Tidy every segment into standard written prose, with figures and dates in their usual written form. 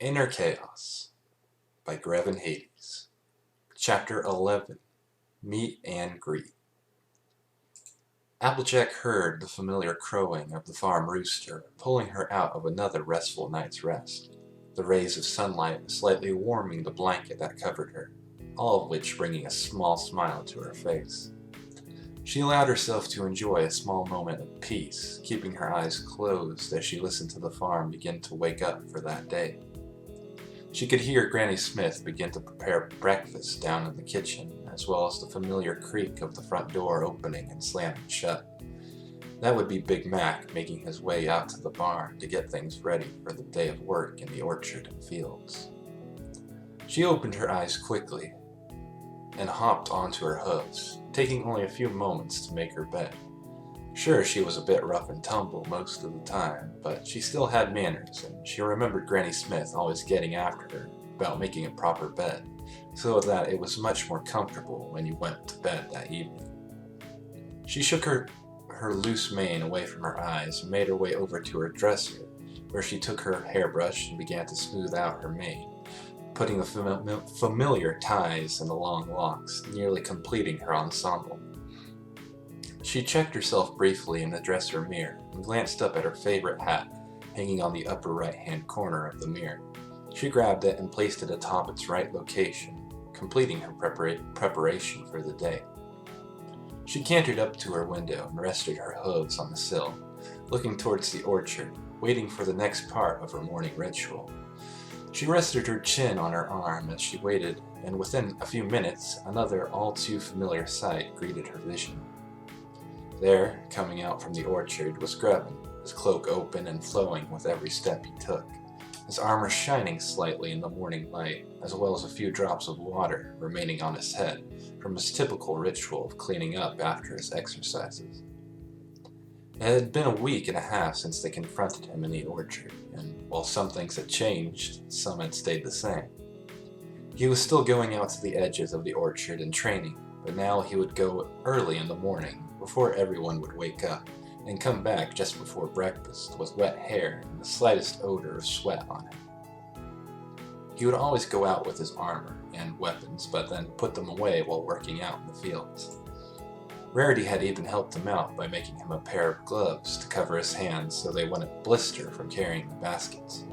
Inner Chaos by Grevin Hades. Chapter 11. Meet and Greet. Applejack heard the familiar crowing of the farm rooster, pulling her out of another restful night's rest, the rays of sunlight slightly warming the blanket that covered her, all of which bringing a small smile to her face. She allowed herself to enjoy a small moment of peace, keeping her eyes closed as she listened to the farm begin to wake up for that day. She could hear Granny Smith begin to prepare breakfast down in the kitchen, as well as the familiar creak of the front door opening and slamming shut. That would be Big Mac making his way out to the barn to get things ready for the day of work in the orchard and fields. She opened her eyes quickly and hopped onto her hooves, taking only a few moments to make her bed. Sure, she was a bit rough and tumble most of the time, but she still had manners, and she remembered Granny Smith always getting after her about making a proper bed, so that it was much more comfortable when you went to bed that evening. She shook her loose mane away from her eyes and made her way over to her dresser, where she took her hairbrush and began to smooth out her mane, putting the familiar ties in the long locks, nearly completing her ensemble. She checked herself briefly in the dresser mirror and glanced up at her favorite hat hanging on the upper right-hand corner of the mirror. She grabbed it and placed it atop its right location, completing her preparation for the day. She cantered up to her window and rested her hooves on the sill, looking towards the orchard, waiting for the next part of her morning ritual. She rested her chin on her arm as she waited, and within a few minutes, another all-too-familiar sight greeted her vision. There, coming out from the orchard, was Grevin, his cloak open and flowing with every step he took, his armor shining slightly in the morning light, as well as a few drops of water remaining on his head from his typical ritual of cleaning up after his exercises. It had been a week and a half since they confronted him in the orchard, and while some things had changed, some had stayed the same. He was still going out to the edges of the orchard and training, but now he would go early in the morning, before everyone would wake up, and come back just before breakfast with wet hair and the slightest odor of sweat on him. He would always go out with his armor and weapons, but then put them away while working out in the fields. Rarity had even helped him out by making him a pair of gloves to cover his hands so they wouldn't blister from carrying the baskets.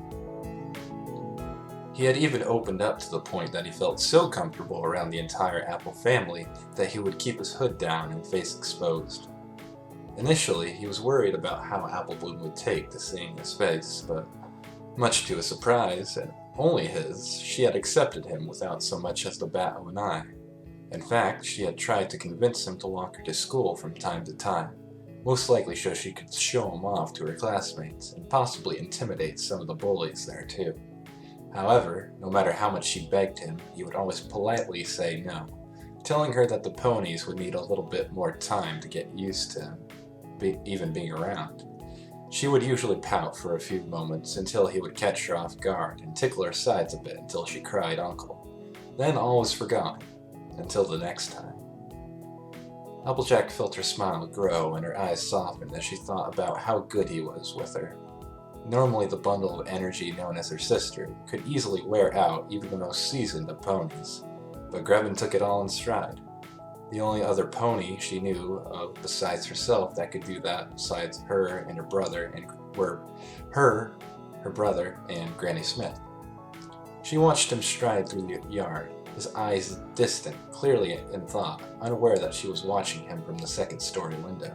He had even opened up to the point that he felt so comfortable around the entire Apple family that he would keep his hood down and face exposed. Initially, he was worried about how Applebloom would take to seeing his face, but much to his surprise, and only his, she had accepted him without so much as the bat of an eye. In fact, she had tried to convince him to walk her to school from time to time, most likely so she could show him off to her classmates and possibly intimidate some of the bullies there too. However, no matter how much she begged him, he would always politely say no, telling her that the ponies would need a little bit more time to get used to him even being around. She would usually pout for a few moments until he would catch her off guard and tickle her sides a bit until she cried uncle. Then all was forgotten, until the next time. Applejack felt her smile grow and her eyes soften as she thought about how good he was with her. Normally the bundle of energy known as her sister could easily wear out even the most seasoned of ponies, but Grevin took it all in stride. The only other pony she knew of besides herself that could do that besides her and her brother were her brother, and Granny Smith. She watched him stride through the yard, his eyes distant, clearly in thought, unaware that she was watching him from the second-story window.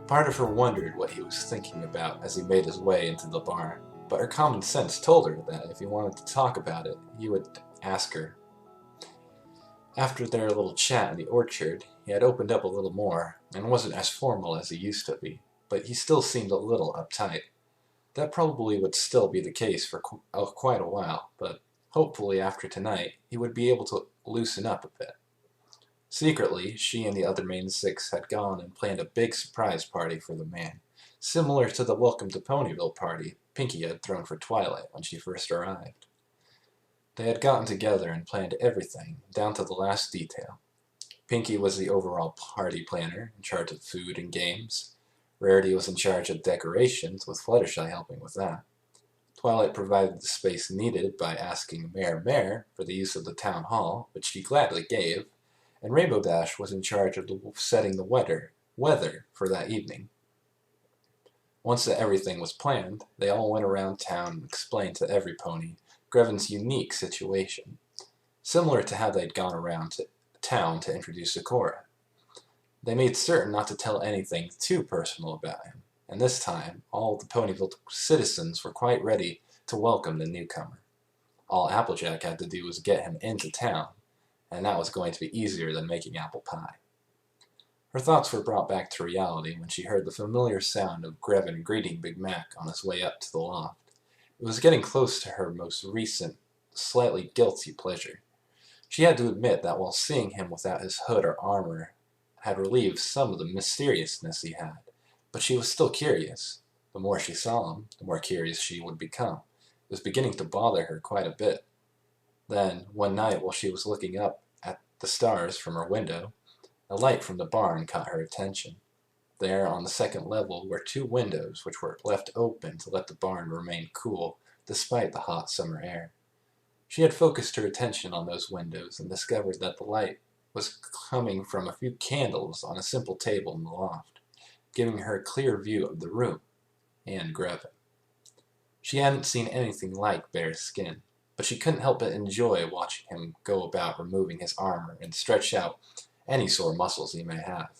Part of her wondered what he was thinking about as he made his way into the barn, but her common sense told her that if he wanted to talk about it, he would ask her. After their little chat in the orchard, he had opened up a little more, and wasn't as formal as he used to be, but he still seemed a little uptight. That probably would still be the case for quite a while, but hopefully after tonight, he would be able to loosen up a bit. Secretly, she and the other main six had gone and planned a big surprise party for the man, similar to the Welcome to Ponyville party Pinkie had thrown for Twilight when she first arrived. They had gotten together and planned everything, down to the last detail. Pinkie was the overall party planner, in charge of food and games. Rarity was in charge of decorations, with Fluttershy helping with that. Twilight provided the space needed by asking Mayor for the use of the town hall, which she gladly gave, and Rainbow Dash was in charge of setting the weather for that evening. Once that everything was planned, they all went around town and explained to every pony Grevin's unique situation, similar to how they'd gone around to town to introduce Sakura. They made certain not to tell anything too personal about him, and this time all the Ponyville citizens were quite ready to welcome the newcomer. All Applejack had to do was get him into town, and that was going to be easier than making apple pie. Her thoughts were brought back to reality when she heard the familiar sound of Grevin greeting Big Mac on his way up to the loft. It was getting close to her most recent, slightly guilty pleasure. She had to admit that while seeing him without his hood or armor had relieved some of the mysteriousness he had, but she was still curious. The more she saw him, the more curious she would become. It was beginning to bother her quite a bit. Then, one night while she was looking up at the stars from her window, a light from the barn caught her attention. There, on the second level, were two windows which were left open to let the barn remain cool despite the hot summer air. She had focused her attention on those windows and discovered that the light was coming from a few candles on a simple table in the loft, giving her a clear view of the room and Grevin. She hadn't seen anything like Bear's skin, but she couldn't help but enjoy watching him go about removing his armor and stretch out any sore muscles he may have.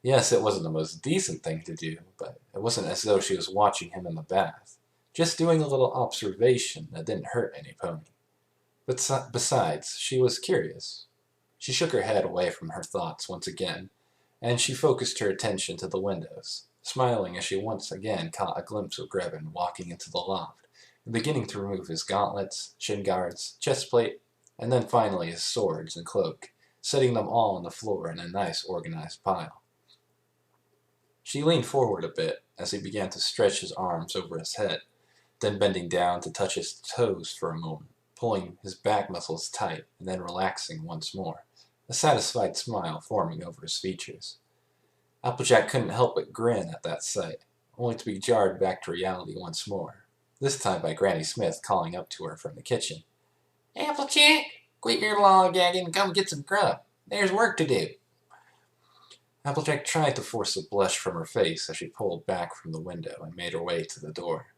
Yes, it wasn't the most decent thing to do, but it wasn't as though she was watching him in the bath, just doing a little observation that didn't hurt any pony. But besides, she was curious. She shook her head away from her thoughts once again, and she focused her attention to the windows, smiling as she once again caught a glimpse of Grevin walking into the loft and beginning to remove his gauntlets, shin guards, chest plate, and then finally his swords and cloak, setting them all on the floor in a nice organized pile. She leaned forward a bit as he began to stretch his arms over his head, then bending down to touch his toes for a moment, pulling his back muscles tight and then relaxing once more, a satisfied smile forming over his features. Applejack couldn't help but grin at that sight, only to be jarred back to reality once more, this time by Granny Smith calling up to her from the kitchen. "Applejack, quit your lollygagging and come get some grub. There's work to do." Applejack tried to force a blush from her face as she pulled back from the window and made her way to the door.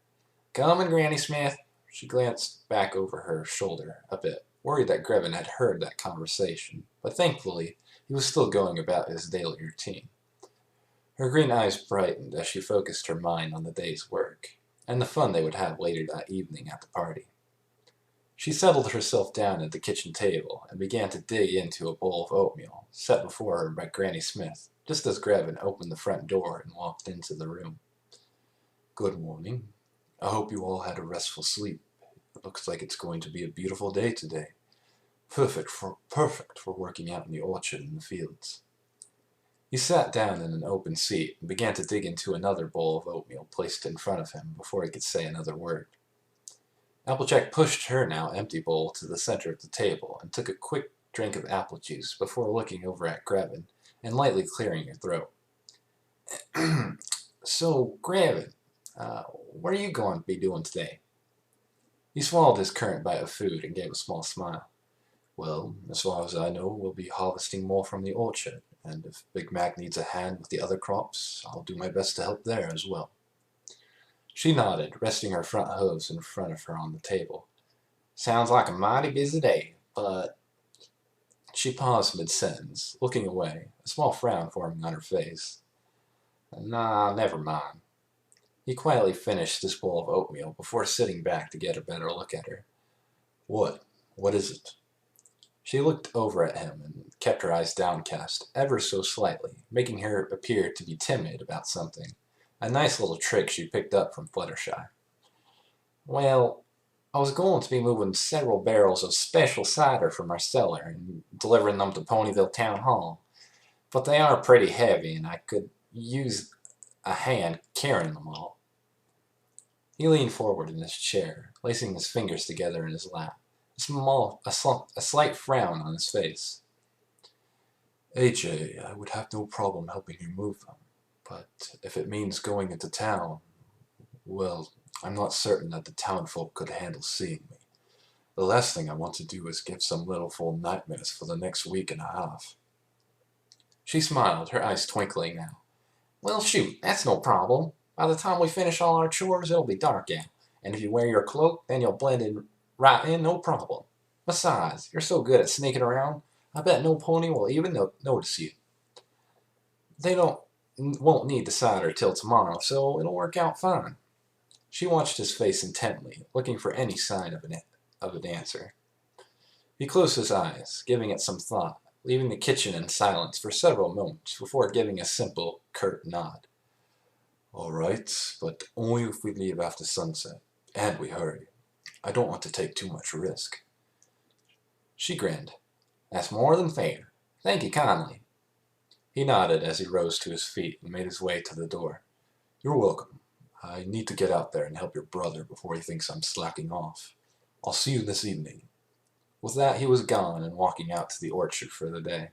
"Coming, Granny Smith." She glanced back over her shoulder a bit, worried that Grevin had heard that conversation, but thankfully he was still going about his daily routine. Her green eyes brightened as she focused her mind on the day's work, and the fun they would have later that evening at the party. She settled herself down at the kitchen table and began to dig into a bowl of oatmeal set before her by Granny Smith, just as Grevin opened the front door and walked into the room. "Good morning. I hope you all had a restful sleep. It looks like it's going to be a beautiful day today. Perfect for working out in the orchard and the fields." He sat down in an open seat and began to dig into another bowl of oatmeal placed in front of him before he could say another word. Applejack pushed her now empty bowl to the center of the table and took a quick drink of apple juice before looking over at Grevin and lightly clearing her throat. "So, Grevin, what are you going to be doing today?" He swallowed his current bite of food and gave a small smile. "Well, as far as I know, we'll be harvesting more from the orchard, and if Big Mac needs a hand with the other crops, I'll do my best to help there as well." She nodded, resting her front hooves in front of her on the table. "Sounds like a mighty busy day, but—" She paused mid-sentence, looking away, a small frown forming on her face. "Nah, never mind." He quietly finished his bowl of oatmeal before sitting back to get a better look at her. "What? What is it?" She looked over at him and kept her eyes downcast ever so slightly, making her appear to be timid about something, a nice little trick she picked up from Fluttershy. "Well, I was going to be moving several barrels of special cider from our cellar and delivering them to Ponyville Town Hall, but they are pretty heavy and I could use a hand carrying them all." He leaned forward in his chair, placing his fingers together in his lap, a slight frown on his face. "AJ, I would have no problem helping you move them, but if it means going into town, well, I'm not certain that the townfolk could handle seeing me. The last thing I want to do is give some little fool nightmares for the next week and a half." She smiled, her eyes twinkling now. "Well, shoot, that's no problem. By the time we finish all our chores, it'll be dark out. And if you wear your cloak, then you'll blend in right in, no problem. Besides, you're so good at sneaking around, I bet no pony will even notice you. They won't need the cider till tomorrow, so it'll work out fine." She watched his face intently, looking for any sign of an answer. He closed his eyes, giving it some thought, leaving the kitchen in silence for several moments before giving a simple, curt nod. "All right, but only if we leave after sunset, and we hurry. I don't want to take too much risk." She grinned. "That's more than fair. Thank you kindly." He nodded as he rose to his feet and made his way to the door. "You're welcome. I need to get out there and help your brother before he thinks I'm slacking off. I'll see you this evening." With that, he was gone and walking out to the orchard for the day.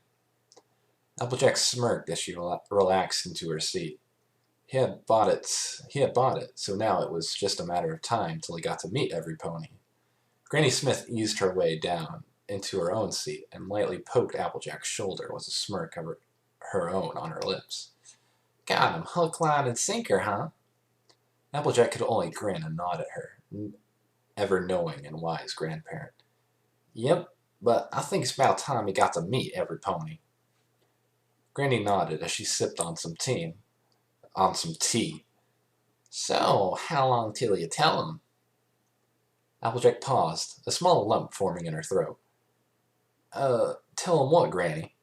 Applejack smirked as she relaxed into her seat. He had bought it, so now it was just a matter of time till he got to meet every pony. Granny Smith eased her way down into her own seat and lightly poked Applejack's shoulder with a smirk of her own on her lips. "Got him hook, line, and sinker, huh?" Applejack could only grin and nod at her, ever knowing and wise grandparent. "Yep, but I think it's about time he got to meet every pony." Granny nodded as she sipped on some tea. "So, how long till you tell him?" Applejack paused, a small lump forming in her throat. Tell him what, Granny?"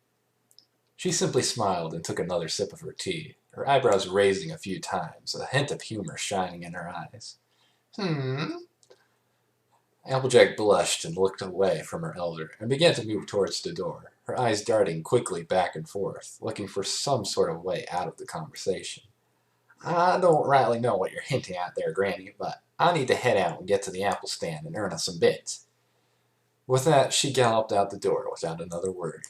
She simply smiled and took another sip of her tea, her eyebrows raising a few times, a hint of humor shining in her eyes. Applejack blushed and looked away from her elder and began to move towards the door, her eyes darting quickly back and forth, looking for some sort of way out of the conversation. "I don't rightly know what you're hinting at there, Granny, but I need to head out and get to the apple stand and earn us some bits." With that, she galloped out the door without another word.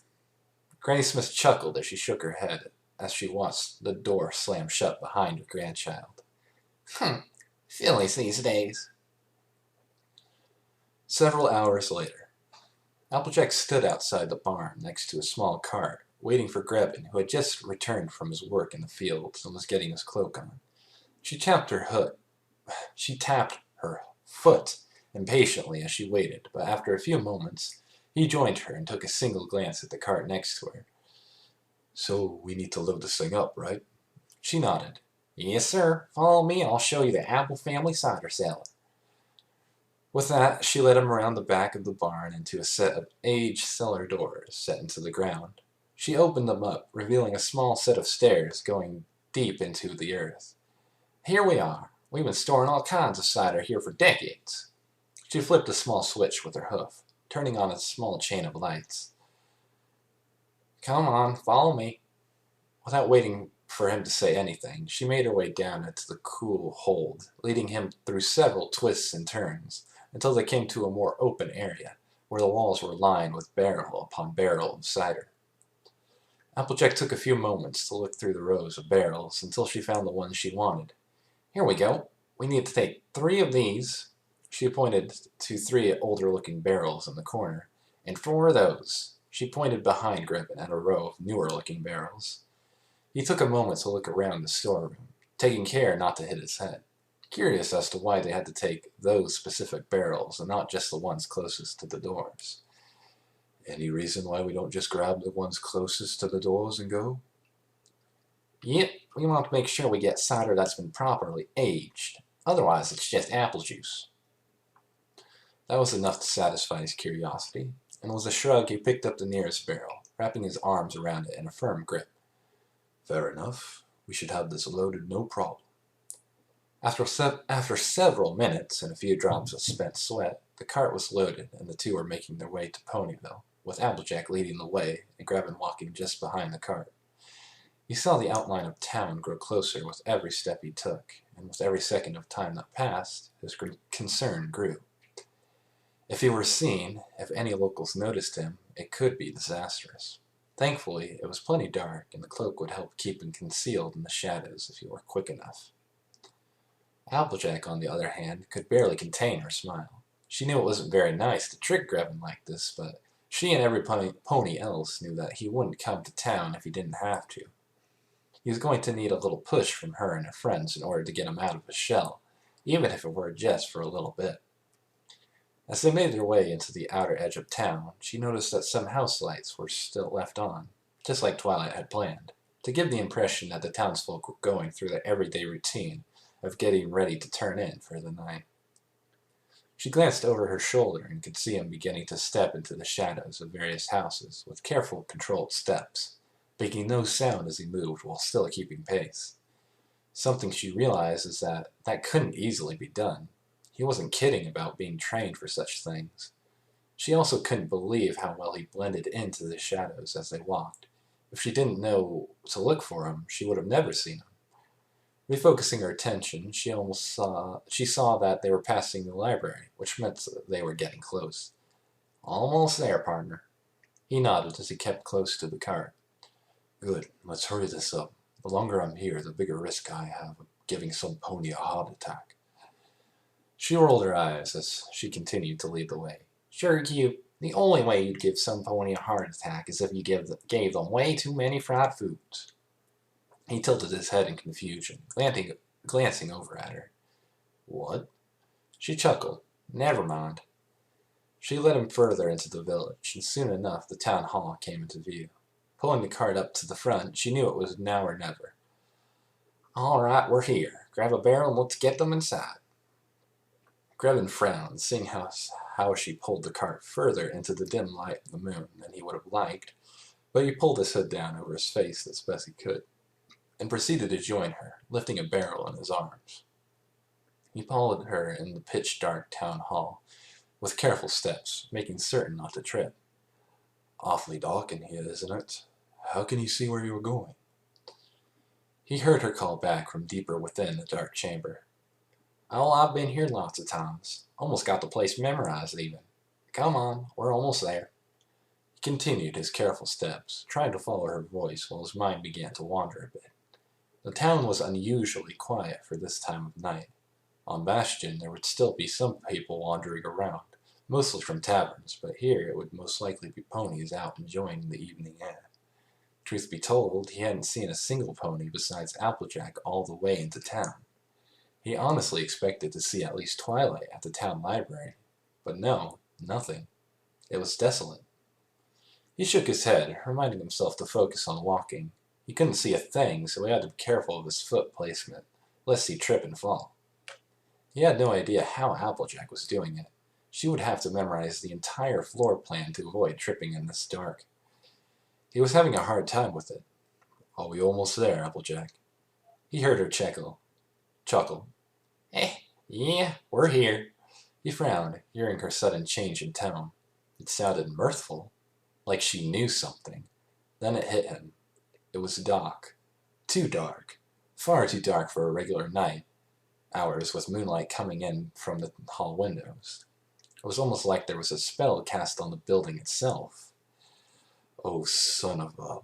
Granny Smith chuckled as she shook her head as she watched the door slam shut behind her grandchild. Fillies these days." Several hours later, Applejack stood outside the barn next to a small cart, waiting for Grebin, who had just returned from his work in the fields and was getting his cloak on. She tapped her foot impatiently as she waited, but after a few moments, he joined her and took a single glance at the cart next to her. "So we need to load this thing up, right?" She nodded. "Yes, sir. Follow me and I'll show you the Apple family cider cellar." With that, she led him around the back of the barn into a set of aged cellar doors set into the ground. She opened them up, revealing a small set of stairs going deep into the earth. "Here we are. We've been storing all kinds of cider here for decades." She flipped a small switch with her hoof, turning on a small chain of lights. "Come on, follow me." Without waiting for him to say anything, she made her way down into the cool hold, leading him through several twists and turns, until they came to a more open area, where the walls were lined with barrel upon barrel of cider. Applejack took a few moments to look through the rows of barrels until she found the one she wanted. "Here we go. We need to take 3 of these." She pointed to 3 older-looking barrels in the corner. "And 4 of those." She pointed behind Griffin at a row of newer-looking barrels. He took a moment to look around the storeroom, taking care not to hit his head, curious as to why they had to take those specific barrels and not just the ones closest to the doors. "Any reason why we don't just grab the ones closest to the doors and go?" "Yep, we want to make sure we get cider that's been properly aged. Otherwise, it's just apple juice." That was enough to satisfy his curiosity, and with a shrug he picked up the nearest barrel, wrapping his arms around it in a firm grip. "Fair enough. We should have this loaded no problem." After several minutes and a few drops of spent sweat, the cart was loaded and the two were making their way to Ponyville, with Applejack leading the way and Grevin walking just behind the cart. He saw the outline of town grow closer with every step he took, and with every second of time that passed, his concern grew. If he were seen, if any locals noticed him, it could be disastrous. Thankfully, it was plenty dark, and the cloak would help keep him concealed in the shadows if he were quick enough. Applejack, on the other hand, could barely contain her smile. She knew it wasn't very nice to trick Grevin like this, but she and every pony else knew that he wouldn't come to town if he didn't have to. He was going to need a little push from her and her friends in order to get him out of his shell, even if it were just for a little bit. As they made their way into the outer edge of town, she noticed that some house lights were still left on, just like Twilight had planned, to give the impression that the townsfolk were going through their everyday routine of getting ready to turn in for the night. She glanced over her shoulder and could see him beginning to step into the shadows of various houses with careful, controlled steps, making no sound as he moved while still keeping pace. Something she realized is that couldn't easily be done. He wasn't kidding about being trained for such things. She also couldn't believe how well he blended into the shadows as they walked. If she didn't know to look for him, she would have never seen him. Refocusing her attention, she saw that they were passing the library, which meant that they were getting close. Almost there, partner. He nodded as he kept close to the cart. Good, let's hurry this up. The longer I'm here, the bigger risk I have of giving some pony a heart attack. She rolled her eyes as she continued to lead the way. Sure, cute. The only way you'd give some pony a heart attack is if you gave them way too many fried foods. He tilted his head in confusion, glancing over at her. What? She chuckled. Never mind. She led him further into the village, and soon enough the town hall came into view. Pulling the cart up to the front, she knew it was now or never. All right, we're here. Grab a barrel and let's get them inside. Grevin frowned, seeing how she pulled the cart further into the dim light of the moon than he would have liked, but he pulled his hood down over his face as best he could, and proceeded to join her, lifting a barrel in his arms. He followed her in the pitch-dark town hall, with careful steps, making certain not to trip. Awfully dark in here, isn't it? How can you see where you are going? He heard her call back from deeper within the dark chamber. Oh, I've been here lots of times. Almost got the place memorized, even. Come on, we're almost there. He continued his careful steps, trying to follow her voice while his mind began to wander a bit. The town was unusually quiet for this time of night. On Bastion, there would still be some people wandering around, mostly from taverns, but here it would most likely be ponies out enjoying the evening air. Truth be told, he hadn't seen a single pony besides Applejack all the way into town. He honestly expected to see at least Twilight at the town library, but no, nothing. It was desolate. He shook his head, reminding himself to focus on walking. He couldn't see a thing, so he had to be careful of his foot placement, lest he trip and fall. He had no idea how Applejack was doing it. She would have to memorize the entire floor plan to avoid tripping in this dark. He was having a hard time with it. Are we almost there, Applejack? He heard her chuckle. Yeah, we're here. He frowned, hearing her sudden change in tone. It sounded mirthful, like she knew something. Then it hit him. It was dark. Too dark. Far too dark for a regular night. Hours with moonlight coming in from the hall windows. It was almost like there was a spell cast on the building itself. Oh, son of a...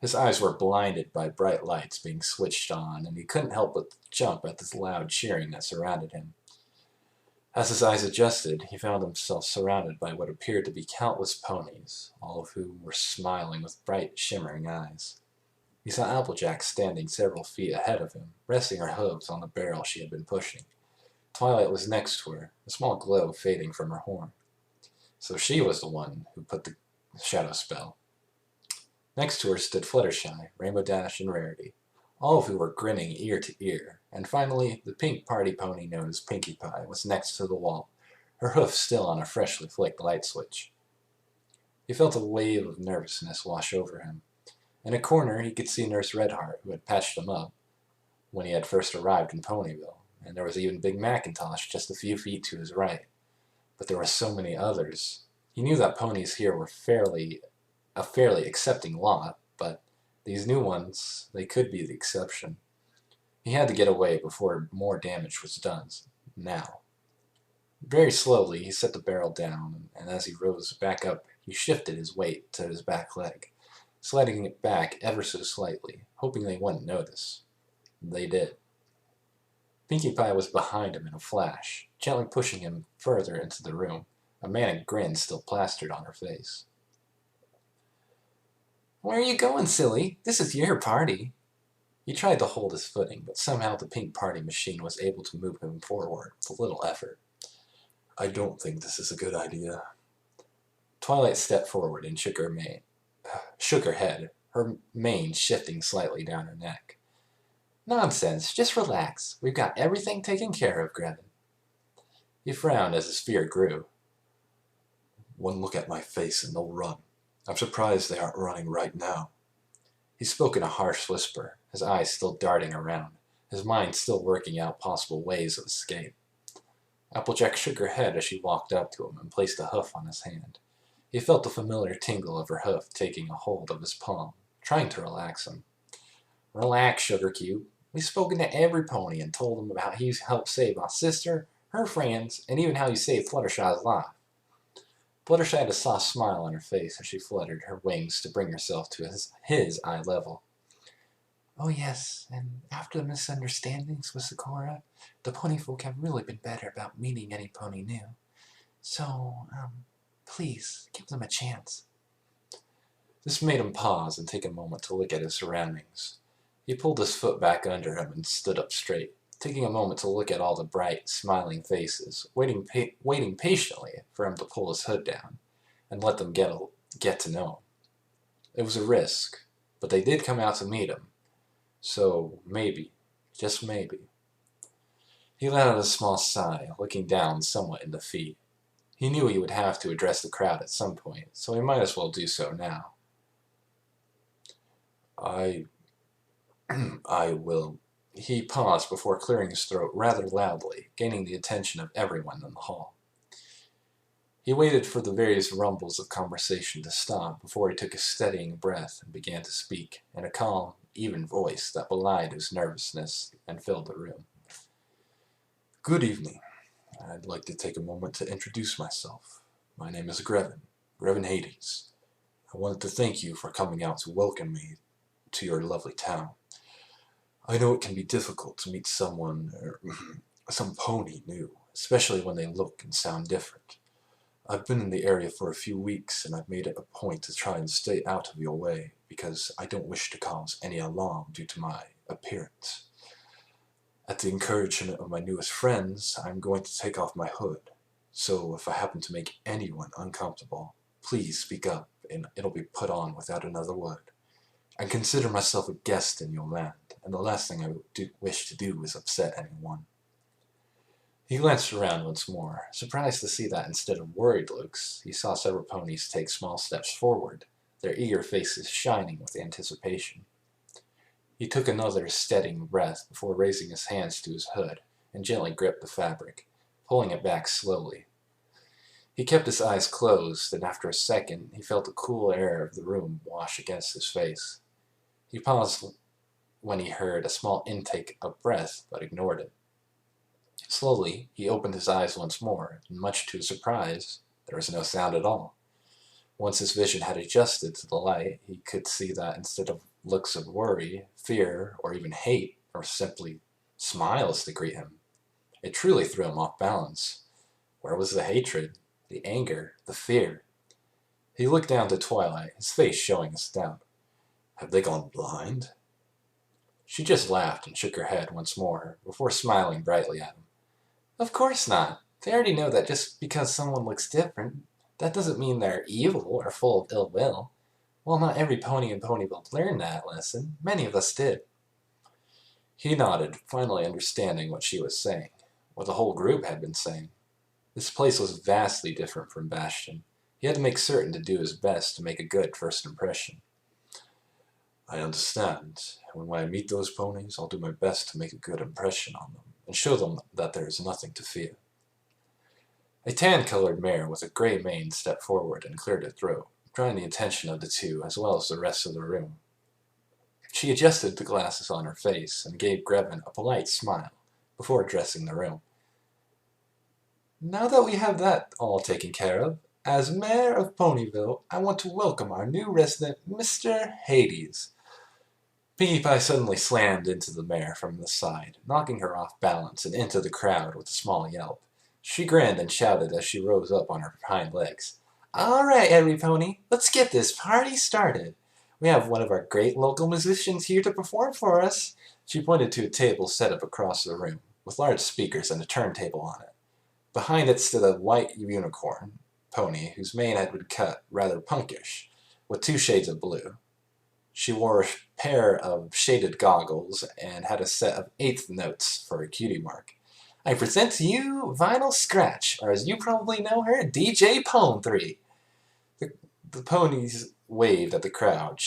His eyes were blinded by bright lights being switched on, and he couldn't help but jump at the loud cheering that surrounded him. As his eyes adjusted, he found himself surrounded by what appeared to be countless ponies, all of whom were smiling with bright, shimmering eyes. He saw Applejack standing several feet ahead of him, resting her hooves on the barrel she had been pushing. Twilight was next to her, a small glow fading from her horn. So she was the one who put the shadow spell. Next to her stood Fluttershy, Rainbow Dash, and Rarity, all of who were grinning ear to ear, and finally the pink party pony known as Pinkie Pie was next to the wall, her hoof still on a freshly flicked light switch. He felt a wave of nervousness wash over him. In a corner he could see Nurse Redheart, who had patched him up when he had first arrived in Ponyville, and there was even Big Macintosh just a few feet to his right. But there were so many others. He knew that ponies here were a fairly accepting lot, but these new ones, they could be the exception. He had to get away before more damage was done. Now. Very slowly, he set the barrel down, and as he rose back up, he shifted his weight to his back leg. sliding it back ever so slightly, hoping they wouldn't notice. They did. Pinkie Pie was behind him in a flash, gently pushing him further into the room, a manic grin still plastered on her face. "Where are you going, silly? This is your party." He tried to hold his footing, but somehow the pink party machine was able to move him forward with little effort. "I don't think this is a good idea." Twilight stepped forward and shook her head, her mane shifting slightly down her neck. "Nonsense, just relax. We've got everything taken care of, Grevin." He frowned as his fear grew. "One look at my face and they'll run. I'm surprised they aren't running right now." He spoke in a harsh whisper, his eyes still darting around, his mind still working out possible ways of escape. Applejack shook her head as she walked up to him and placed a hoof on his hand. He felt the familiar tingle of her hoof taking a hold of his palm, trying to relax him. "Relax, Sugar Cube. We've spoken to every pony and told them about how you helped save my sister, her friends, and even how you saved Fluttershy's life." Fluttershy had a soft smile on her face as she fluttered her wings to bring herself to his eye level. "Oh yes, and after the misunderstandings with Sakura, the pony folk have really been better about meeting any pony new. So, please, give them a chance." This made him pause and take a moment to look at his surroundings. He pulled his foot back under him and stood up straight, taking a moment to look at all the bright, smiling faces, waiting patiently for him to pull his hood down and let them get to know him. It was a risk, but they did come out to meet him. So maybe, just maybe. He let out a small sigh, looking down somewhat in defeat. He knew he would have to address the crowd at some point, so he might as well do so now. I will. He paused before clearing his throat rather loudly, gaining the attention of everyone in the hall. He waited for the various rumbles of conversation to stop before he took a steadying breath and began to speak in a calm, even voice that belied his nervousness and filled the room. "Good evening. I'd like to take a moment to introduce myself. My name is Grevin Hades. I wanted to thank you for coming out to welcome me to your lovely town. I know it can be difficult to meet someone, or some pony new, especially when they look and sound different. I've been in the area for a few weeks, and I've made it a point to try and stay out of your way, because I don't wish to cause any alarm due to my appearance. At the encouragement of my newest friends, I'm going to take off my hood, so if I happen to make anyone uncomfortable, please speak up, and it'll be put on without another word. I consider myself a guest in your land, and the last thing I wish to do is upset anyone." He glanced around once more, surprised to see that instead of worried looks, he saw several ponies take small steps forward, their eager faces shining with anticipation. He took another steadying breath before raising his hands to his hood and gently gripped the fabric, pulling it back slowly. He kept his eyes closed, and after a second he felt the cool air of the room wash against his face. He paused when he heard a small intake of breath, but ignored it. Slowly, he opened his eyes once more, and much to his surprise, there was no sound at all. Once his vision had adjusted to the light, he could see that instead of looks of worry, fear, or even hate, or simply smiles to greet him, it truly threw him off balance. Where was the hatred, the anger, the fear? He looked down to Twilight, his face showing his doubt. Have they gone blind? She just laughed and shook her head once more, before smiling brightly at him. Of course not. They already know that just because someone looks different, that doesn't mean they're evil or full of ill will. Well, not every pony in Ponyville learned that lesson. Many of us did. He nodded, finally understanding what she was saying, what the whole group had been saying. This place was vastly different from Bastion. He had to make certain to do his best to make a good first impression. I understand, and when I meet those ponies, I'll do my best to make a good impression on them, and show them that there is nothing to fear. A tan-colored mare with a gray mane stepped forward and cleared her throat, drawing the attention of the two as well as the rest of the room. She adjusted the glasses on her face and gave Grevin a polite smile before addressing the room. Now that we have that all taken care of, As mayor of Ponyville, I want to welcome our new resident, Mr. Hades. Pinkie Pie suddenly slammed into the mare from the side, knocking her off balance and into the crowd with a small yelp. She grinned and shouted as she rose up on her hind legs. All right, every pony, let's get this party started. We have one of our great local musicians here to perform for us. She pointed to a table set up across the room, with large speakers and a turntable on it. Behind it stood a white unicorn pony whose mane had been cut rather punkish, with 2 shades of blue. She wore a pair of shaded goggles and had a set of eighth notes for a cutie mark. I present to you Vinyl Scratch, or as you probably know her, DJ Pone 3. The ponies waved at the crowd,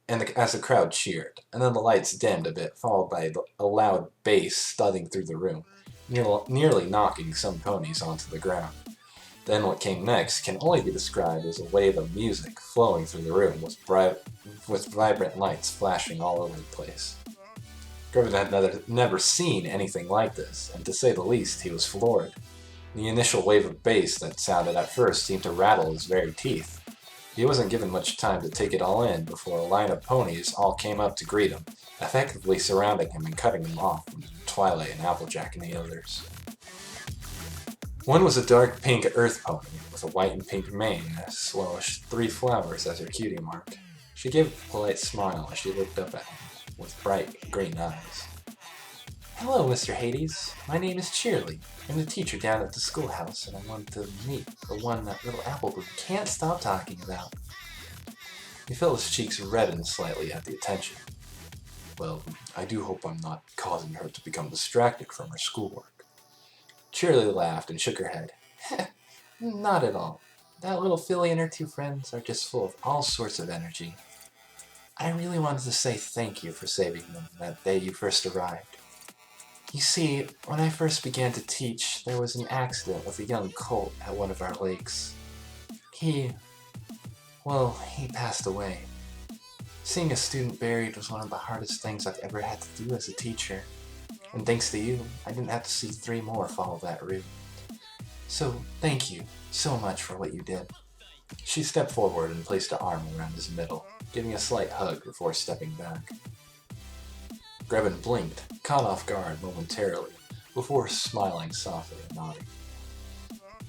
as the crowd cheered, and then the lights dimmed a bit, followed by a loud bass thudding through the room, nearly knocking some ponies onto the ground. Then what came next can only be described as a wave of music flowing through the room with vibrant lights flashing all over the place. Grevin had never seen anything like this, and to say the least, he was floored. The initial wave of bass that sounded at first seemed to rattle his very teeth. He wasn't given much time to take it all in before a line of ponies all came up to greet him, effectively surrounding him and cutting him off from Twilight and Applejack and the others. One was a dark pink earth pony with a white and pink mane as well as 3 flowers as her cutie mark. She gave a polite smile as she looked up at him with bright green eyes. Hello, Mr. Hades. My name is Cheerly. I'm the teacher down at the schoolhouse, and I want to meet the one that little Applebird can't stop talking about. He felt his cheeks redden slightly at the attention. Well, I do hope I'm not causing her to become distracted from her schoolwork. Cheerly laughed and shook her head. Not at all. That little filly and her 2 friends are just full of all sorts of energy. I really wanted to say thank you for saving them that day you first arrived. You see, when I first began to teach, there was an accident with a young colt at one of our lakes. He passed away. Seeing a student buried was one of the hardest things I've ever had to do as a teacher. And thanks to you, I didn't have to see 3 more follow that route. So, thank you so much for what you did. She stepped forward and placed her arm around his middle, giving a slight hug before stepping back. Grevin blinked, caught off guard momentarily, before smiling softly and nodding.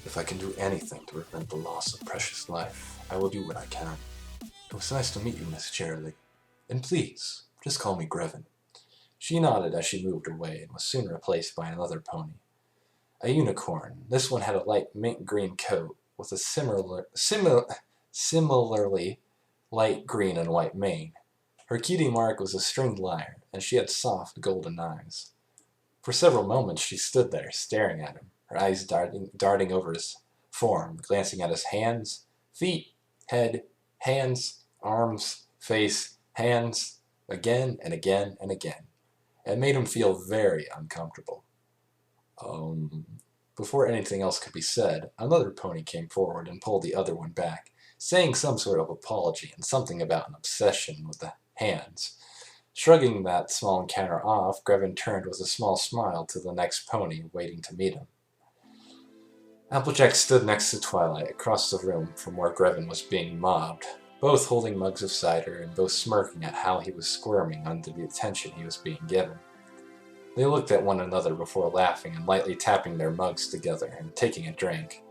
If I can do anything to prevent the loss of precious life, I will do what I can. It was nice to meet you, Miss Cheerily. And please, just call me Grevin. She nodded as she moved away and was soon replaced by another pony. A unicorn. This one had a light mint green coat with a similarly light green and white mane. Her cutie mark was a stringed lyre, and she had soft golden eyes. For several moments she stood there, staring at him, her eyes darting over his form, glancing at his hands, feet, head, hands, arms, face, hands, again and again and again. It made him feel very uncomfortable. Before anything else could be said, another pony came forward and pulled the other one back, saying some sort of apology and something about an obsession with the hands. Shrugging that small encounter off, Grevin turned with a small smile to the next pony waiting to meet him. Applejack stood next to Twilight across the room from where Grevin was being mobbed, both holding mugs of cider and both smirking at how he was squirming under the attention he was being given. They looked at one another before laughing and lightly tapping their mugs together and taking a drink.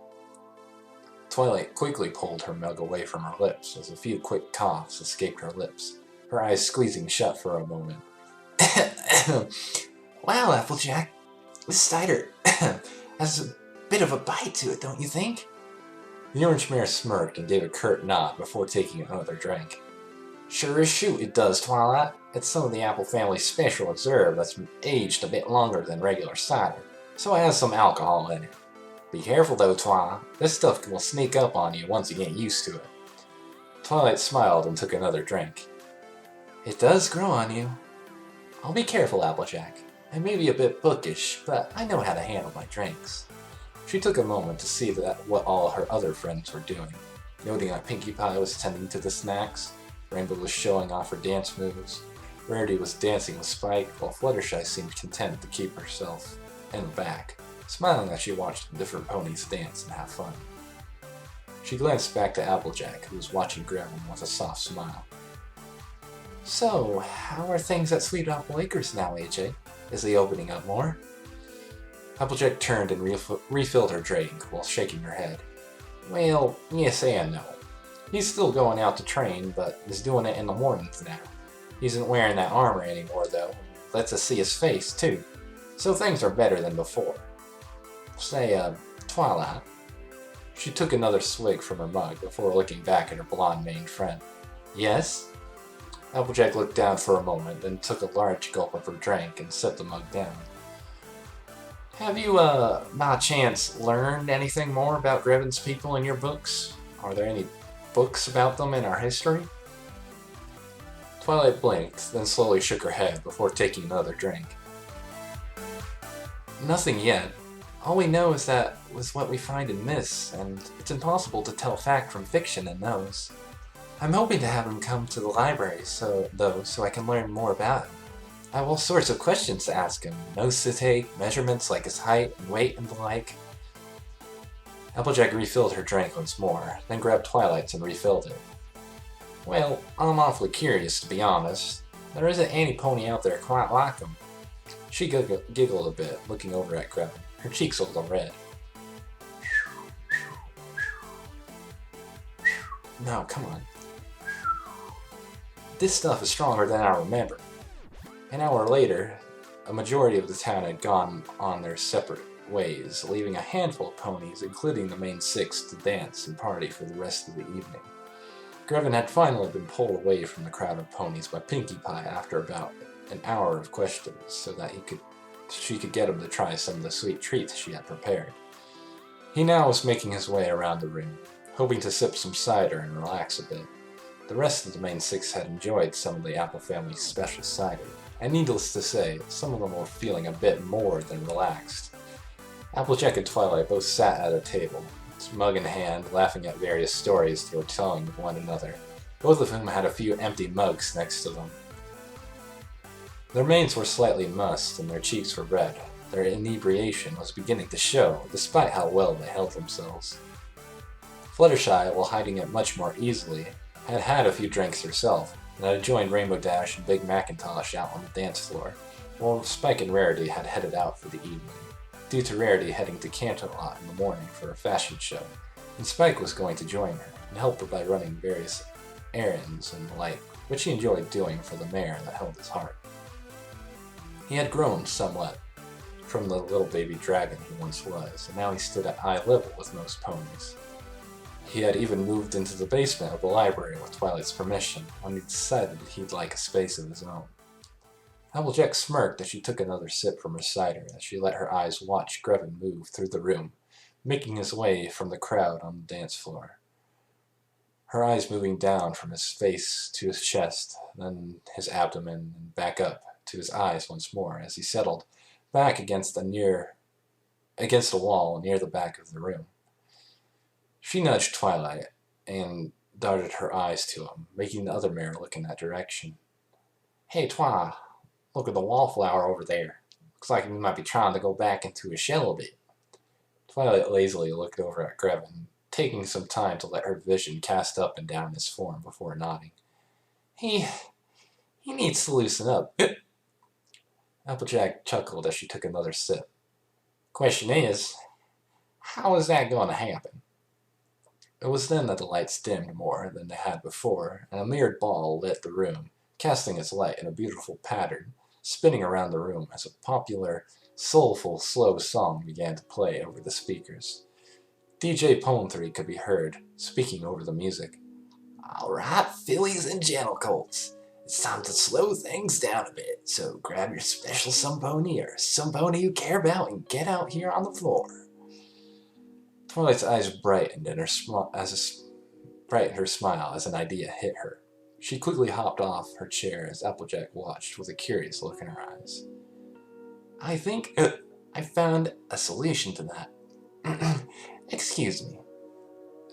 Twilight quickly pulled her mug away from her lips as a few quick coughs escaped her lips, her eyes squeezing shut for a moment. Wow, Applejack, this cider has a bit of a bite to it, don't you think? The orange mare smirked and gave a curt nod before taking another drink. Sure as shoot it does, Twilight. It's some of the Apple family's special reserve that's aged a bit longer than regular cider, so it has some alcohol in it. Be careful though, Twilight. This stuff will sneak up on you once you get used to it. Twilight smiled and took another drink. It does grow on you. I'll be careful, Applejack. I may be a bit bookish, but I know how to handle my drinks. She took a moment to see what all her other friends were doing, noting that Pinkie Pie was tending to the snacks, Rainbow was showing off her dance moves, Rarity was dancing with Spike, while Fluttershy seemed content to keep herself in the back, smiling as she watched the different ponies dance and have fun. She glanced back to Applejack, who was watching Grevin with a soft smile. So, how are things at Sweet Apple Acres now, AJ? Is he opening up more? Applejack turned and refilled her drink while shaking her head. Well, yes and no. He's still going out to train, but is doing it in the mornings now. He isn't wearing that armor anymore, though. Lets us see his face, too. So things are better than before. Say, Twilight. She took another swig from her mug before looking back at her blonde-maned friend. Yes? Applejack looked down for a moment, then took a large gulp of her drink and set the mug down. Have you, by chance, learned anything more about Grevin's people in your books? Are there any books about them in our history? Twilight blinked, then slowly shook her head before taking another drink. Nothing yet. All we know is that was what we find in myths, and it's impossible to tell fact from fiction in those. I'm hoping to have him come to the library, so I can learn more about him. I have all sorts of questions to ask him, notes to take, measurements like his height and weight and the like. Applejack refilled her drink once more, then grabbed Twilight's and refilled it. Well, I'm awfully curious, to be honest. There isn't any pony out there quite like him. She giggled a bit, looking over at Grevin, her cheeks a little red. No, come on. This stuff is stronger than I remember. An hour later, a majority of the town had gone on their separate ways, leaving a handful of ponies, including the main six, to dance and party for the rest of the evening. Grevin had finally been pulled away from the crowd of ponies by Pinkie Pie after about an hour of questions, so that she could get him to try some of the sweet treats she had prepared. He now was making his way around the room, hoping to sip some cider and relax a bit. The rest of the main six had enjoyed some of the Apple family's special cider, and needless to say, some of them were feeling a bit more than relaxed. Applejack and Twilight both sat at a table, mug in hand, laughing at various stories they were telling with one another, both of whom had a few empty mugs next to them. Their manes were slightly mussed and their cheeks were red. Their inebriation was beginning to show, despite how well they held themselves. Fluttershy, while hiding it much more easily, had had a few drinks herself, and had joined Rainbow Dash and Big Macintosh out on the dance floor, while Spike and Rarity had headed out for the evening, due to Rarity heading to Canterlot in the morning for a fashion show, and Spike was going to join her and help her by running various errands and the like, which he enjoyed doing for the mare that held his heart. He had grown somewhat from the little baby dragon he once was, and now he stood at eye level with most ponies. He had even moved into the basement of the library with Twilight's permission when he decided he'd like a space of his own. Applejack smirked as she took another sip from her cider as she let her eyes watch Grevin move through the room, making his way from the crowd on the dance floor. Her eyes moving down from his face to his chest, then his abdomen, and back up to his eyes once more as he settled back against a wall near the back of the room. She nudged Twilight and darted her eyes to him, making the other mare look in that direction. Hey, Twi, look at the wallflower over there. Looks like he might be trying to go back into his shell a bit. Twilight lazily looked over at Grevin, taking some time to let her vision cast up and down his form before nodding. He needs to loosen up. Applejack chuckled as she took another sip. Question is, how is that going to happen? It was then that the lights dimmed more than they had before, and a mirrored ball lit the room, casting its light in a beautiful pattern, spinning around the room as a popular, soulful, slow song began to play over the speakers. DJ Palm3 could be heard, speaking over the music. All right, fillies and gentle colts. It's time to slow things down a bit, so grab your special some-pony or some pony you care about and get out here on the floor. Twilight's eyes brightened and her smile as an idea hit her. She quickly hopped off her chair as Applejack watched with a curious look in her eyes. I think I found a solution to that. Excuse me.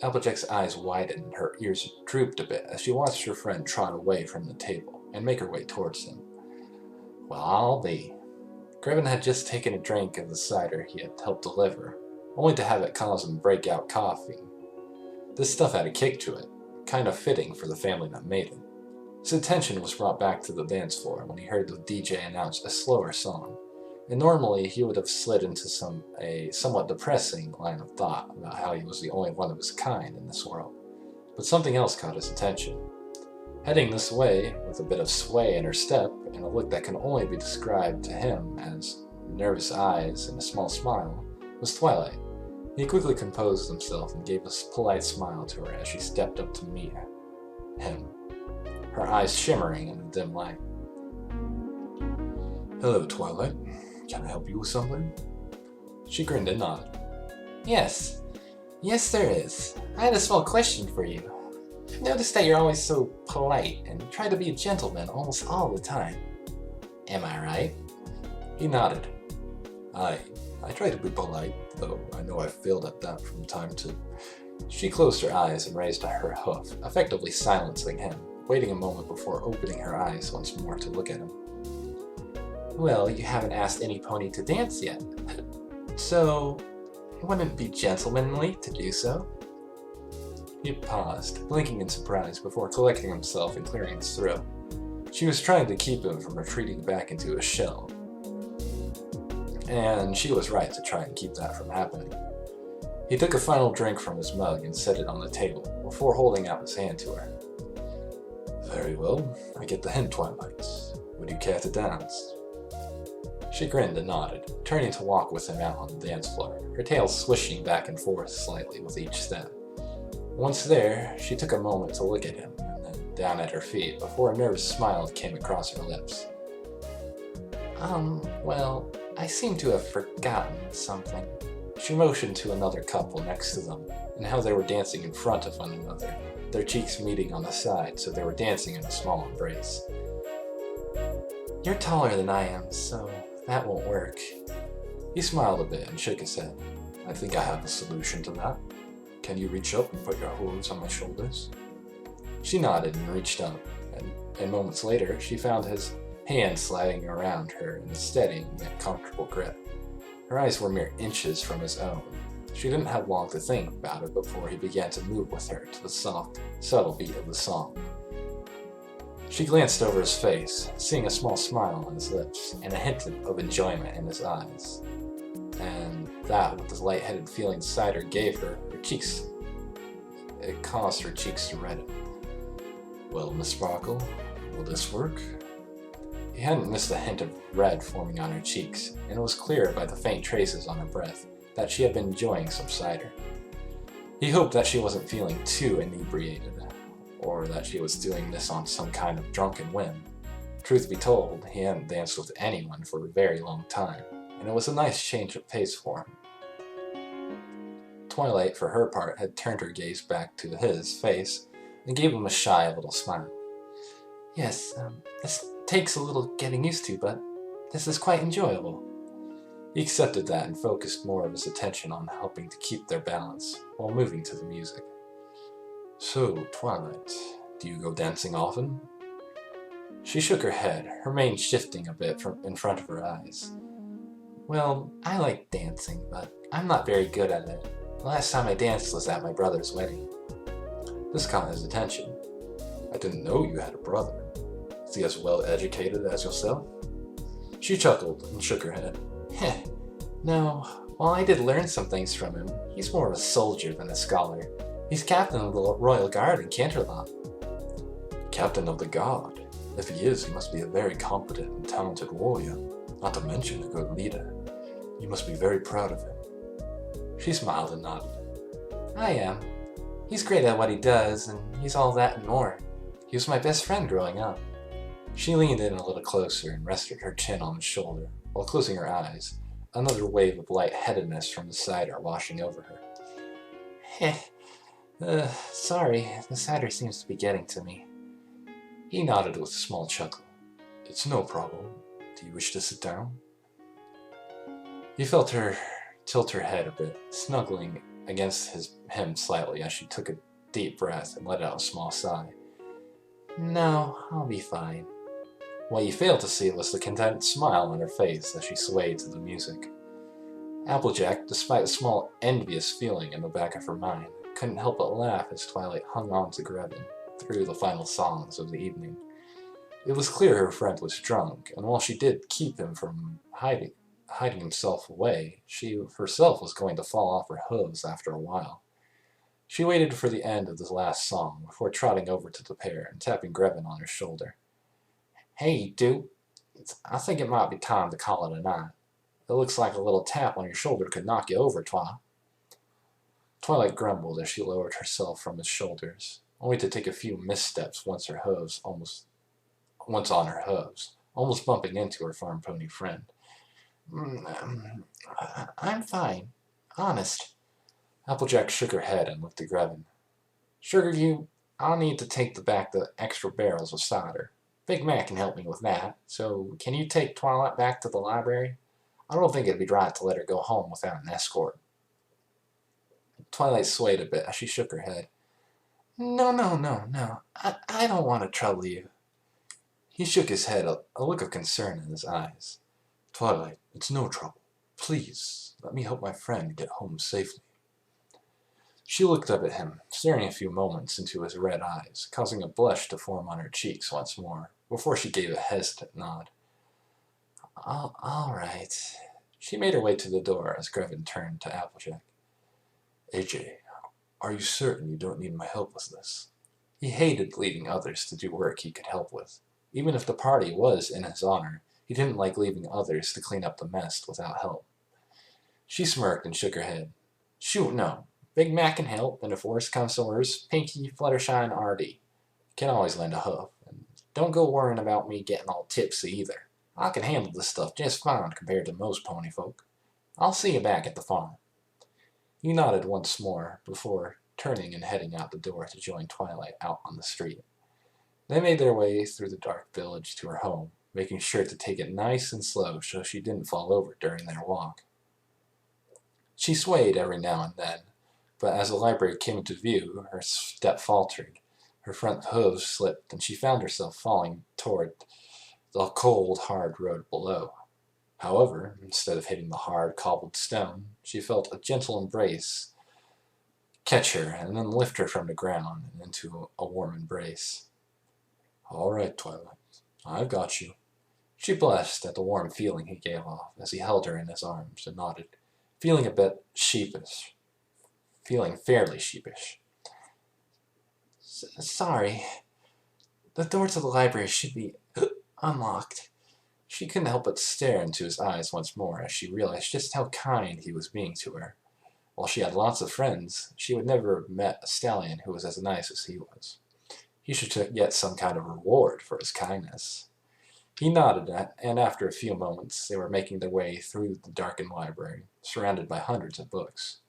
Applejack's eyes widened and her ears drooped a bit as she watched her friend trot away from the table and make her way towards him. Well, I'll be. Grevin had just taken a drink of the cider he had helped deliver, only to have it cause him break out coughing. This stuff had a kick to it, kind of fitting for the family that made it. His attention was brought back to the dance floor when he heard the DJ announce a slower song, and normally he would have slid into a somewhat depressing line of thought about how he was the only one of his kind in this world. But something else caught his attention. Heading this way, with a bit of sway in her step and a look that can only be described to him as nervous eyes and a small smile, was Twilight. He quickly composed himself and gave a polite smile to her as she stepped up to meet him, her eyes shimmering in the dim light. "Hello, Twilight. Can I help you with something?" She grinned and nodded. Yes, there is. I had a small question for you. I've noticed that you're always so polite and try to be a gentleman almost all the time. Am I right?" He nodded. I try to be polite, though I know I've failed at that from time to... She closed her eyes and raised her hoof, effectively silencing him, waiting a moment before opening her eyes once more to look at him. "Well, you haven't asked any pony to dance yet, so it wouldn't be gentlemanly to do so?" He paused, blinking in surprise before collecting himself and clearing his throat. She was trying to keep him from retreating back into a shell, and she was right to try and keep that from happening. He took a final drink from his mug and set it on the table, before holding out his hand to her. "Very well, I get the hint, Twilight. Would you care to dance?" She grinned and nodded, turning to walk with him out on the dance floor, her tail swishing back and forth slightly with each step. Once there, she took a moment to look at him, and then down at her feet, before a nervous smile came across her lips. Well, I seem to have forgotten something." She motioned to another couple next to them, and how they were dancing in front of one another, their cheeks meeting on the side, so they were dancing in a small embrace. "You're taller than I am, so that won't work." He smiled a bit and shook his head. "I think I have a solution to that. Can you reach up and put your hooves on my shoulders?" She nodded and reached up, and moments later she found his hand sliding around her in a steady yet comfortable grip. Her eyes were mere inches from his own. She didn't have long to think about it before he began to move with her to the soft, subtle beat of the song. She glanced over his face, seeing a small smile on his lips and a hint of enjoyment in his eyes. And that, with the light-headed feeling inside her gave her cheeks, it caused her cheeks to redden. "Well, Miss Sparkle, will this work?" He hadn't missed a hint of red forming on her cheeks, and it was clear by the faint traces on her breath that she had been enjoying some cider. He hoped that she wasn't feeling too inebriated, or that she was doing this on some kind of drunken whim. Truth be told, he hadn't danced with anyone for a very long time, and it was a nice change of pace for him. Twilight, for her part, had turned her gaze back to his face and gave him a shy little smile. "Yes, this takes a little getting used to, but this is quite enjoyable." He accepted that and focused more of his attention on helping to keep their balance while moving to the music. "So, Twilight, do you go dancing often?" She shook her head, her mane shifting a bit in front of her eyes. "Well, I like dancing, but I'm not very good at it. The last time I danced was at my brother's wedding." This caught his attention. "I didn't know you had a brother. Is he as well educated as yourself?" She chuckled and shook her head. No, while I did learn some things from him, he's more of a soldier than a scholar. He's captain of the Royal Guard in Canterlot." "Captain of the Guard? If he is, he must be a very competent and talented warrior, not to mention a good leader. You must be very proud of him." She smiled and nodded. "I am. He's great at what he does, and he's all that and more. He was my best friend growing up." She leaned in a little closer and rested her chin on his shoulder, while closing her eyes, another wave of light-headedness from the cider washing over her. Sorry, the cider seems to be getting to me." He nodded with a small chuckle. "It's no problem. Do you wish to sit down?" He felt her tilt her head a bit, snuggling against him slightly as she took a deep breath and let out a small sigh. "No, I'll be fine." What he failed to see was the content smile on her face as she swayed to the music. Applejack, despite a small envious feeling in the back of her mind, couldn't help but laugh as Twilight hung on to Grevin through the final songs of the evening. It was clear her friend was drunk, and while she did keep him from hiding himself away, she herself was going to fall off her hooves after a while. She waited for the end of the last song before trotting over to the pair and tapping Grevin on her shoulder. "Hey, Duke, I think it might be time to call it a night. It looks like a little tap on your shoulder could knock you over, Twi." Twilight grumbled as she lowered herself from his shoulders, only to take a few missteps once on her hooves, almost bumping into her farm pony friend. "I'm fine. Honest." Applejack shook her head and looked at Grevin. "Sugar, I'll need to take back the extra barrels of cider. Big Mac can help me with that, so can you take Twilight back to the library? I don't think it'd be right to let her go home without an escort." Twilight swayed a bit as she shook her head. No. I don't want to trouble you." He shook his head, a look of concern in his eyes. "Twilight, it's no trouble. Please, let me help my friend get home safely." She looked up at him, staring a few moments into his red eyes, causing a blush to form on her cheeks once more, before she gave a hesitant nod. All right." She made her way to the door as Grevin turned to Applejack. "AJ, are you certain you don't need my help with this?" He hated leaving others to do work he could help with. Even if the party was in his honor, he didn't like leaving others to clean up the mess without help. She smirked and shook her head. "Shoot, no. Big Mac can help, and if worse comes to worse, Pinky, Fluttershy, and Artie can always lend a hoof. And don't go worrying about me getting all tipsy either. I can handle this stuff just fine compared to most pony folk. I'll see you back at the farm." He nodded once more before turning and heading out the door to join Twilight out on the street. They made their way through the dark village to her home, making sure to take it nice and slow so she didn't fall over during their walk. She swayed every now and then, but as the library came into view, her step faltered, her front hooves slipped, and she found herself falling toward the cold, hard road below. However, instead of hitting the hard, cobbled stone, she felt a gentle embrace catch her and then lift her from the ground and into a warm embrace. "All right, Twilight, I've got you." She blushed at the warm feeling he gave off as he held her in his arms and nodded, feeling fairly sheepish. Sorry. The door to the library should be unlocked." She couldn't help but stare into his eyes once more as she realized just how kind he was being to her. While she had lots of friends, she would never have met a stallion who was as nice as he was. He should get some kind of reward for his kindness. He nodded, and after a few moments, they were making their way through the darkened library, surrounded by hundreds of books.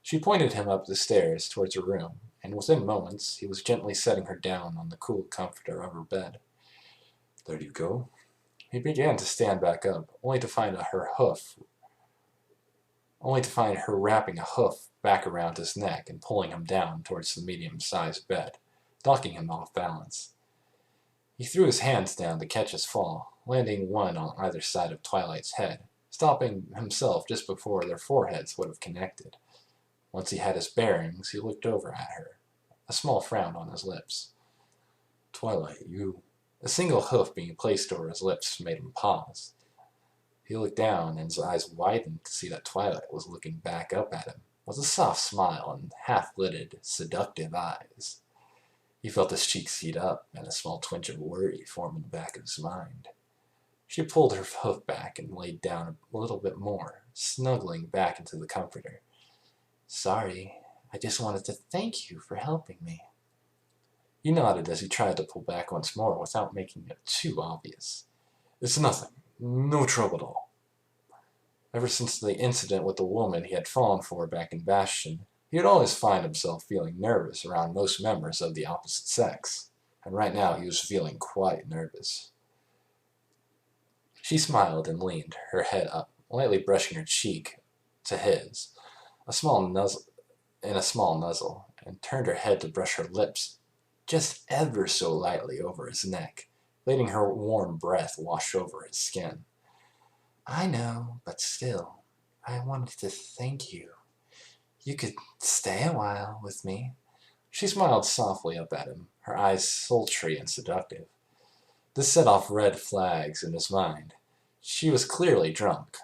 She pointed him up the stairs towards her room, and within moments, he was gently setting her down on the cool comforter of her bed. "There you go." He began to stand back up, only to find her wrapping a hoof back around his neck and pulling him down towards the medium-sized bed, knocking him off balance. He threw his hands down to catch his fall, landing one on either side of Twilight's head, stopping himself just before their foreheads would have connected. Once he had his bearings, he looked over at her, a small frown on his lips. "Twilight, you..." A single hoof being placed over his lips made him pause. He looked down, and his eyes widened to see that Twilight was looking back up at him, with a soft smile and half-lidded, seductive eyes. He felt his cheeks heat up, and a small twinge of worry form in the back of his mind. She pulled her hoof back and laid down a little bit more, snuggling back into the comforter. "Sorry, I just wanted to thank you for helping me." He nodded as he tried to pull back once more without making it too obvious. "It's nothing. No trouble at all." Ever since the incident with the woman he had fallen for back in Bastion, he would always find himself feeling nervous around most members of the opposite sex, and right now he was feeling quite nervous. She smiled and leaned her head up, lightly brushing her cheek to his, a small nuzzle, and turned her head to brush her lips just ever so lightly over his neck, letting her warm breath wash over his skin. "I know, but still, I wanted to thank you. You could stay a while with me. She smiled softly up at him, her eyes sultry and seductive. This set off red flags in his mind. She was clearly drunk,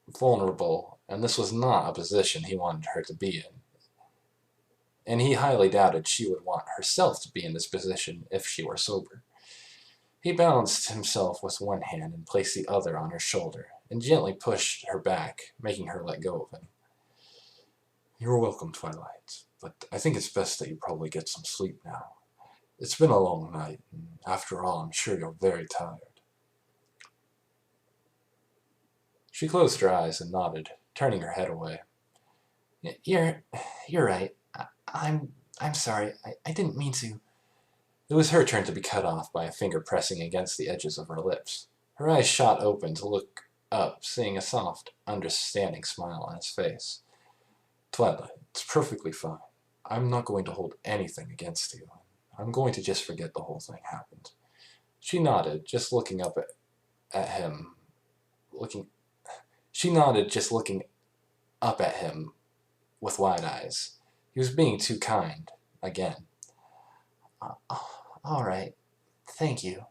vulnerable, and this was not a position he wanted her to be in. And he highly doubted she would want herself to be in this position if she were sober. He balanced himself with one hand and placed the other on her shoulder, and gently pushed her back, making her let go of him. You're welcome, Twilight, but I think it's best that you probably get some sleep now. It's been a long night, and after all, I'm sure you're very tired. She closed her eyes and nodded, turning her head away. You're right. I'm sorry. I didn't mean to. It was her turn to be cut off by a finger pressing against the edges of her lips. Her eyes shot open to look up, seeing a soft, understanding smile on his face. Twilight, it's perfectly fine. I'm not going to hold anything against you. I'm going to just forget the whole thing happened. She nodded, just looking up at him. She nodded, just looking up at him with wide eyes. He was being too kind, again. All right. Thank you.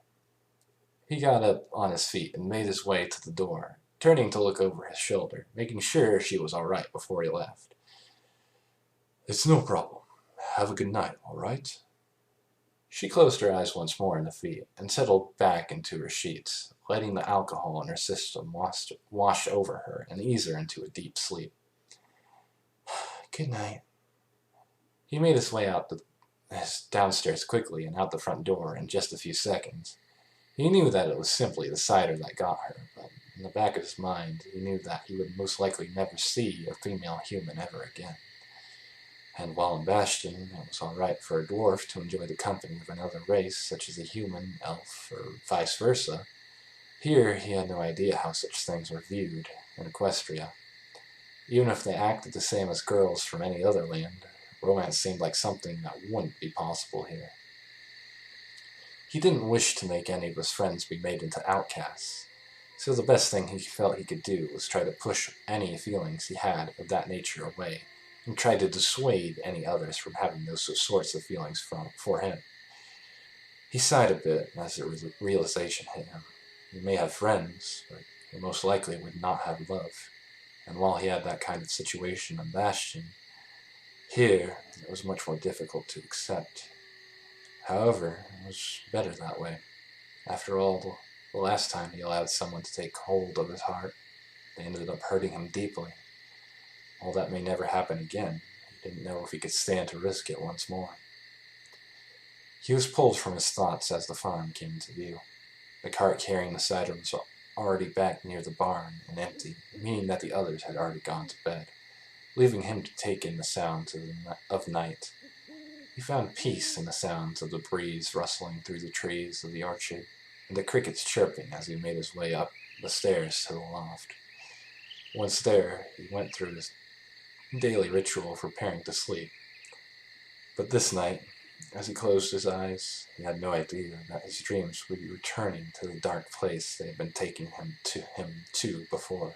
He got up on his feet and made his way to the door, turning to look over his shoulder, making sure she was all right before he left. It's no problem. Have a good night, all right? She closed her eyes once more in defeat and settled back into her sheets, letting the alcohol in her system wash over her and ease her into a deep sleep. Good night. He made his way downstairs quickly and out the front door in just a few seconds. He knew that it was simply the cider that got her, but in the back of his mind he knew that he would most likely never see a female human ever again. And while in Bastion, it was all right for a dwarf to enjoy the company of another race, such as a human, elf, or vice versa, here he had no idea how such things were viewed in Equestria. Even if they acted the same as girls from any other land, romance seemed like something that wouldn't be possible here. He didn't wish to make any of his friends be made into outcasts, so the best thing he felt he could do was try to push any feelings he had of that nature away, and try to dissuade any others from having those sorts of feelings for him. He sighed a bit as the realization hit him. He may have friends, but he most likely would not have love. And while he had that kind of situation in Bastion, here it was much more difficult to accept. However, it was better that way. After all, the last time he allowed someone to take hold of his heart, they ended up hurting him deeply. While that may never happen again, he didn't know if he could stand to risk it once more. He was pulled from his thoughts as the farm came into view. The cart carrying the cider was already back near the barn and empty, meaning that the others had already gone to bed, leaving him to take in the sounds of night. He found peace in the sounds of the breeze rustling through the trees of the orchard, and the crickets chirping as he made his way up the stairs to the loft. Once there, he went through his daily ritual of preparing to sleep. But this night, as he closed his eyes, he had no idea that his dreams would be returning to the dark place they had been taking him to before.